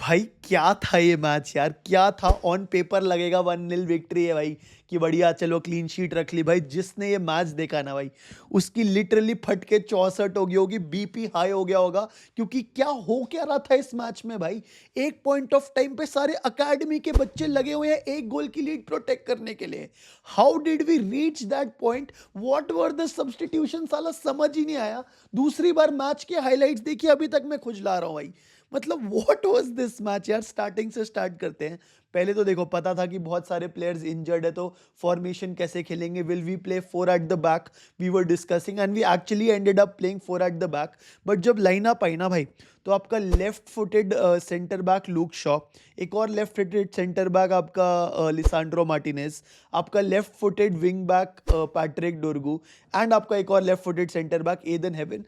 भाई क्या था ये मैच यार, क्या था। ऑन पेपर लगेगा 1-0 विक्ट्री है भाई, कि बढ़िया चलो क्लीन शीट रख ली। भाई जिसने ये मैच देखा ना भाई, उसकी लिटरली फट के 64 हो गई होगी, बीपी हाई हो गया होगा। क्योंकि क्या हो क्या रहा था इस मैच में भाई। एक पॉइंट ऑफ टाइम पे सारे अकेडमी के बच्चे लगे हुए हैं एक गोल की लीड प्रोटेक्ट करने के लिए। How did we reach that point, what were the substitution, साला समझ ही नहीं आया। दूसरी बार मैच के हाइलाइट्स देखिए, अभी तक मैं खुजला रहा हूं भाई। मतलब व्हाट वाज दिस मैच यार। स्टार्टिंग से स्टार्ट करते हैं। पहले तो देखो, पता था कि बहुत सारे प्लेयर्स इंजर्ड है, तो फॉर्मेशन कैसे खेलेंगे, will we play 4 at the back, we were discussing and we actually ended up playing 4 at the back. But जब लाइनअप आई ना भाई, तो आपका left footed centre back Luke Shaw, एक और लेफ्ट फुटेड सेंटर बैक आपका लिसांड्रो मार्टिनेज, आपका left footed wing back Patrick Dorgu, and आपका एक और left footed centre back Ayden Heaven,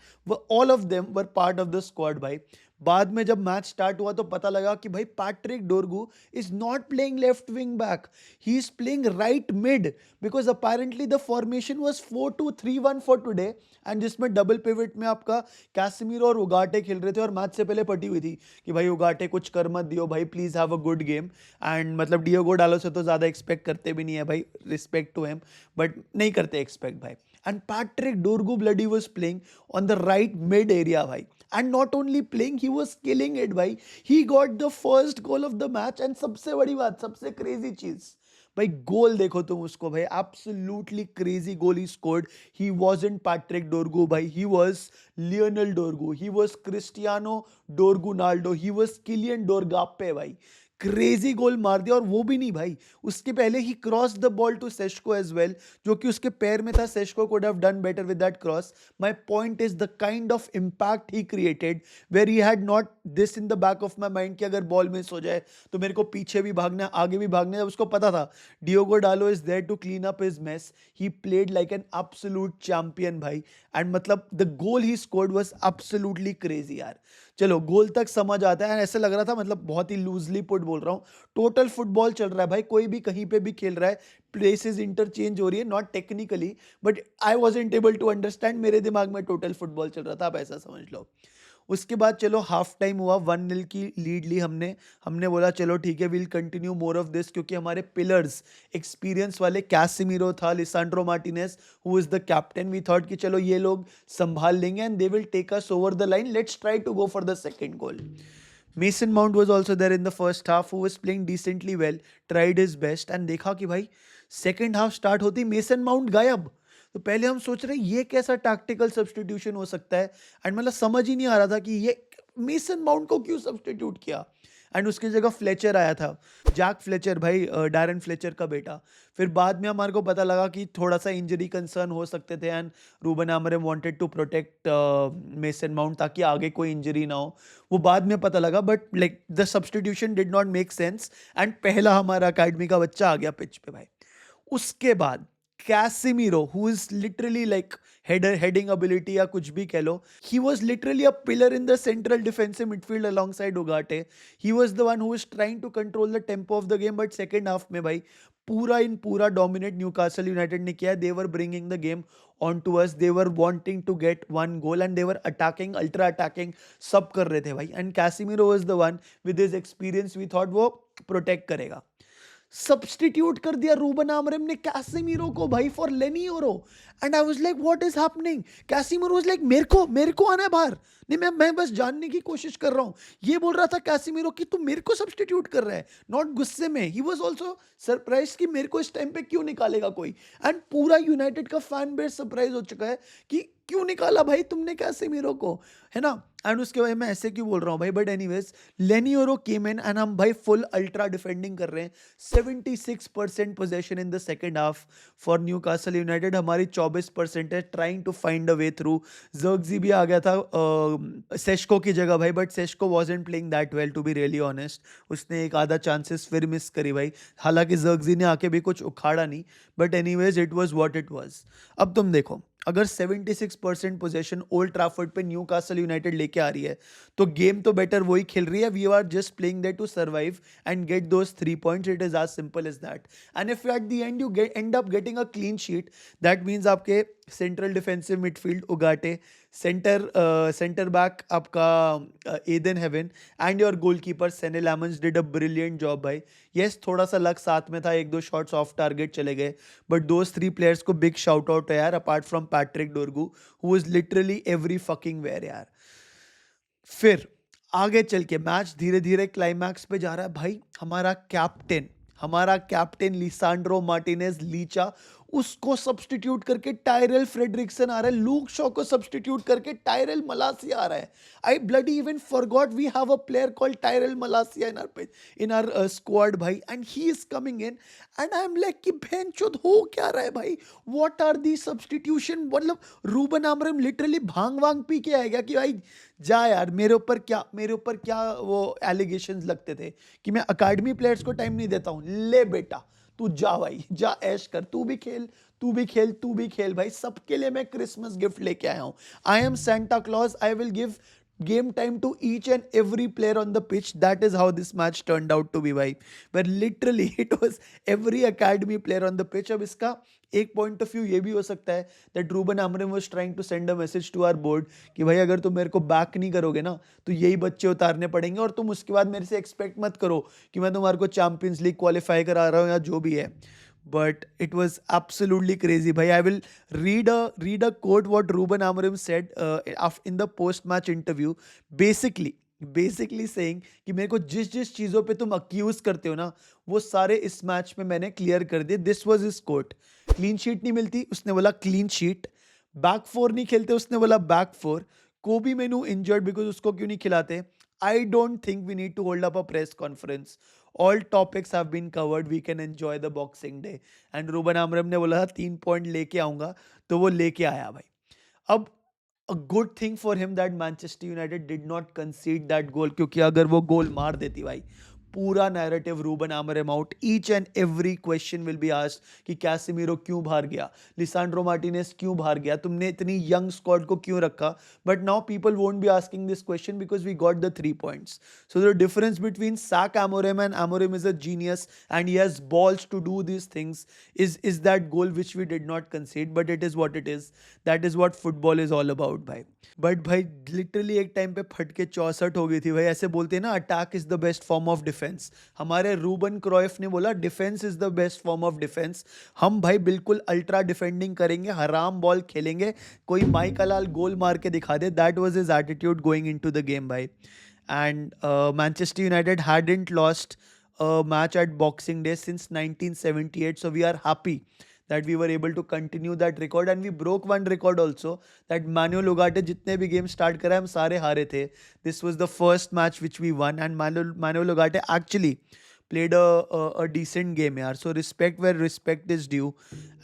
all of them were part of the squad भाई। बाद में जब मैच स्टार्ट हुआ तो पता लगा कि भाई Patrick डोरगू is not playing left wing back, he is playing right mid, because apparently the formation was 4-2-3-1 for today, and जिसमें डबल पिवट में आपका कैसेमीरो और उगाटे खेल रहे थे। और मैच से पहले पटी हुई थी कि भाई उगाटे कुछ कर मत दियो भाई, please have a good game. And मतलब डियोगो डालो से तो ज्यादा एक्सपेक्ट करते भी नहीं है भाई, रिस्पेक्ट टू हिम, बट नहीं करते एक्सपेक्ट भाई। And Patrick डोरगू bloody was playing on the right mid area भाई, and not only playing, he was killing it भाई। he got the first goal of the match, and सबसे बड़ी बात, सबसे crazy चीज भाई, गोल देखो तुम उसको भाई, absolutely crazy goal he scored। he wasn't Patrick Dorgu भाई, he was Lionel Dorgu, he was Cristiano Dorgunaldo, he was Kylian Dorgape भाई। क्रेजी गोल मार दिया, और वो भी नहीं भाई, उसके पहले ही cross the ball to Sesko as well, जो कि उसके पैर में था। Sesko could have done better with that cross. My point is the kind of impact he created, where he had not this in the back of my mind कि अगर ball miss हो जाए तो मेरे को पीछे भी भागना है, आगे भी भागना है। उसको पता था Diogo Dalot is there to clean up his mess. He played like an absolute champion भाई, एंड मतलब the goal he scored was absolutely crazy यार। चलो गोल तक समझ आता है, ऐसे लग रहा था, मतलब बहुत ही लूजली पुट बोल रहा हूँ, टोटल फुटबॉल चल रहा है भाई, कोई भी कहीं पे भी खेल रहा है, प्लेसेस इंटरचेंज हो रही है, not technically, but I wasn't able to understand. मेरे दिमाग में टोटल फुटबॉल चल रहा था, आप ऐसा समझ लो। उसके बाद चलो हाफ टाइम हुआ, 1-0 की लीड ली हमने। हमने बोला चलो ठीक है, will continue more of this, क्योंकि हमारे पिलर्स एक्सपीरियंस वाले कैसेमीरो था, Lisandro Martinez who is the captain, we thought कि चलो ये लोग संभाल लेंगे and they will take us over the line, let's try to go for the second goal. Mason Mount was also there in the first half, who was playing decently well, tried his best, and देखा कि भाई second half start होती mason mount गायब। तो पहले हम सोच रहे ये कैसा टैक्टिकल सब्स्टिट्यूशन हो सकता है, एंड मतलब समझ ही नहीं आ रहा था कि ये मेसन माउंट को क्यों सब्स्टिट्यूट किया। एंड उसकी जगह फ्लेचर आया था, जैक फ्लेचर भाई, डैरन फ्लेचर का बेटा। फिर बाद में हमारे को पता लगा कि थोड़ा सा इंजरी कंसर्न हो सकते थे, and Ruben Amorim wanted to protect Mason Mount, ताकि आगे कोई इंजरी ना हो। वो बाद में पता लगा, but like the substitution did not make sense, and पहला हमारा अकेडमी का बच्चा आ गया पिच पे भाई। उसके बाद Casemiro, who is literally like heading ability या कुछ भी कह लो, he was literally a pillar in the central defensive midfield alongside Ugarte. He was the one who was trying to control the tempo of the game, but second half में भाई पूरा इन पूरा dominate Newcastle United ने किया। They were bringing the game on to us. They were wanting to get one goal and they were attacking, ultra attacking, सब कर रहे थे भाई। And Casemiro was the one with his experience, we thought वो protect करेगा। Substitute कर दिया Ruben Amorim ने कैसेमीरो को भाई फॉर लेनी ओरो, and I was like what is happening. Casemiro was like मेरे को आना है बाहर, नहीं मैं बस जानने की कोशिश कर रहा हूं। ये बोल रहा था कैसेमीरो कि तू मेरे को सब्स्टिट्यूट कर रहा है, नॉट गुस्से में। ही वाज आल्सो सरप्राइज कि मेरे को इस टाइम पे क्यों निकालेगा कोई, एंड पूरा यूनाइटेड का फैन बेस सरप्राइज हो चुका है कि क्यों निकाला भाई तुमने कैसेमीरो को, है ना। एंड उसके बाद मैं ऐसे क्यों बोल रहा हूँ भाई, बट एनीवेज लेनी ओरो केम इन, एंड हम भाई फुल अल्ट्रा डिफेंडिंग कर रहे हैं। 76% possession in the second half for Newcastle United, हमारी 24% है, trying to find a way through. Zirkzee भी आ गया था सेशको की जगह भाई, but Sesko wasn't playing that well to be really honest. उसने एक आधा चांसेस फिर मिस करी भाई, हालांकि जर्गजी ने आके भी कुछ उखाड़ा नहीं, but anyways it was what it was. अब तुम देखो, अगर 76% पोजेशन ओल्ड ट्रैफर्ड पे न्यूकासल यूनाइटेड लेके आ रही है, तो गेम तो बेटर वही खेल रही है। We are just playing there to survive and get those 3 points, it is as simple as that. And if at the end you end up getting a clean sheet, that means आपके central defensive midfield Ugarte, centre back आपका Aidan Heaven and your goalkeeper Senne Lammens did a brilliant job भाई. Yes, थोड़ा सा luck साथ में था, एक दो शॉट्स ऑफ टारगेट चले गए, बट दोज थ्री प्लेयर्स को बिग शाउट आउट है यार, apart from Patrick Dorgu who is literally every fucking where यार. फिर आगे चल के मैच धीरे धीरे क्लाइमैक्स पे जा रहा है भाई. हमारा कैप्टन लिसांड्रो मार्टिनेज लीचा, उसको सब्स्टिट्यूट करके टायरल फ्रेडरिक्सन आ रहा है. लूक शॉ को सब्स्टिट्यूट करके टायरल मलासिया आ रहा है. I bloody even forgot we have a player called Tyrell Malacia in our squad भाई, and he is coming in and I am like कि भैंचोद हो क्या रहा है भाई. What are the substitution. मतलब रूबन आमोरिम लिटरली भांग वांग पी के आएगा कि भाई जा यार, मेरे ऊपर क्या वो एलिगेशंस लगते थे कि मैं अकाडमी प्लेयर्स को टाइम नहीं देता हूं. ले बेटा तू जा भाई, जा ऐश कर, तू भी खेल भाई. सबके लिए मैं क्रिसमस गिफ्ट लेके आया हूं. I am Santa Claus. I will give game time to each and every player on the pitch. That is how this match turned out to be भाई, where literally it was every academy player on the pitch. अब इसका एक point of view ये भी हो सकता है that Ruben Amorim was trying to send a message to our board कि भाई अगर तुम मेरे को बैक नहीं करोगे ना तो यही बच्चे उतारने पड़ेंगे, और तुम उसके बाद मेरे से एक्सपेक्ट मत करो कि मैं तुम्हारे को चैंपियंस लीग क्वालिफाई करा रहा हूँ या जो भी है. But it was absolutely crazy bhai. I will read a quote what Ruben Amorim said in the post match interview. Basically saying कि मेरे को जिस जिस चीजों पे तुम अक्यूज करते हो ना वो सारे इस मैच में मैंने क्लियर कर दिए. This was his quote. Clean sheet नहीं मिलती, उसने बोला क्लीन शीट. बैक फोर नहीं खेलते, उसने बोला बैक फोर. कोबी मेनू इंजर्ड बिकॉज उसको क्यों नहीं खिलाते. I don't think we need to hold up a press conference. All topics have been covered, we can enjoy the Boxing Day. And Ruben Amorim ने बोला था 3 पॉइंट लेके आऊंगा, तो वो लेके आया भाई. अब a good thing for him that Manchester United did not concede that goal, क्योंकि अगर वो गोल मार देती भाई पूरा narrative Ruben Amorim out. Each and every question will be asked कि कैसेमीरो क्यों बाहर गया, लिसांड्रो मार्टिनेज क्यों बाहर गया, तुमने इतनी यंग स्क्वाड को क्यों रखा. But now people won't be asking this question because we got the 3 points. So the difference between Sack Amorim and Amorim is a genius and he has balls to do these things is that goal which we did not concede, but it is what it is. That is what football is all about भाई. But भाई literally एक time पे फट के 64 हो गई थी भाई. ऐसे बोलते हैं ना attack is the best form of defence. हमारे रूबन क्रोइफ ने बोला defence is the best form of defence. हम भाई बिल्कुल अल्ट्रा डिफेंडिंग करेंगे, हराम बॉल खेलेंगे, कोई माइक अलाल गोल मार के दिखा दे. That was his attitude going into the game भाई. And Manchester United hadn't lost a match at Boxing Day since 1978, so we are happy that we were able to continue that record, and we broke one record also that Manuel Ugarte जितने भी game start करा हम सारे हारे थे. This was the first match which we won, and Manuel Ugarte actually played a decent game यार. So respect where respect is due,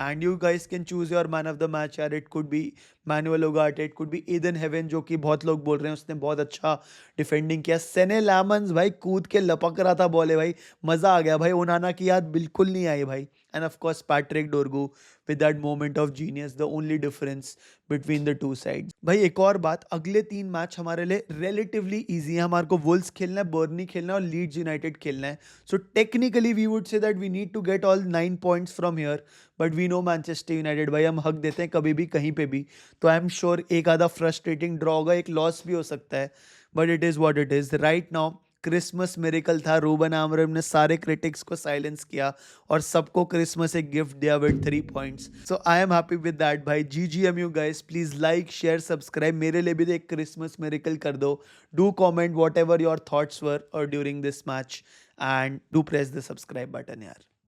and you guys can choose your man of the match यार. It could be Manuel Ugarte, it could be Eden Heaven जो कि बहुत लोग बोल रहे हैं उसने बहुत अच्छा डिफेंडिंग किया. सेने लैमन्स भाई कूद के लपक रहा था बॉले भाई, मजा आ गया भाई. ओनाना की याद बिल्कुल नहीं आई भाई. And of course Patrick Dorgu with that moment of genius, the only difference between the two sides. भाई एक और बात, अगले 3 मैच हमारे लिए relatively easy है. हमारे को वुल्स खेलना है, बर्नी खेलना है और लीड्स यूनाइटेड खेलना है. So technically we would say that we need to get all 9 points from here, but we know Manchester United भाई हम हक देते हैं कभी भी कहीं पे भी. तो आई एम श्योर एक आधा फ्रस्ट्रेटिंग ड्रॉ होगा, एक लॉस भी हो सकता है, but it is what it is. Right now Christmas miracle था. रूबन आमोरिम ने सारे क्रिटिक्स को साइलेंस किया और सबको क्रिसमस एक गिफ्ट दिया with 3 points. So I am happy with that भाई. GGMU guys, please like share subscribe. मेरे लिए भी एक क्रिसमस मिरेकल कर दो. Do comment whatever your thoughts were और during this match, and do press the subscribe button यार.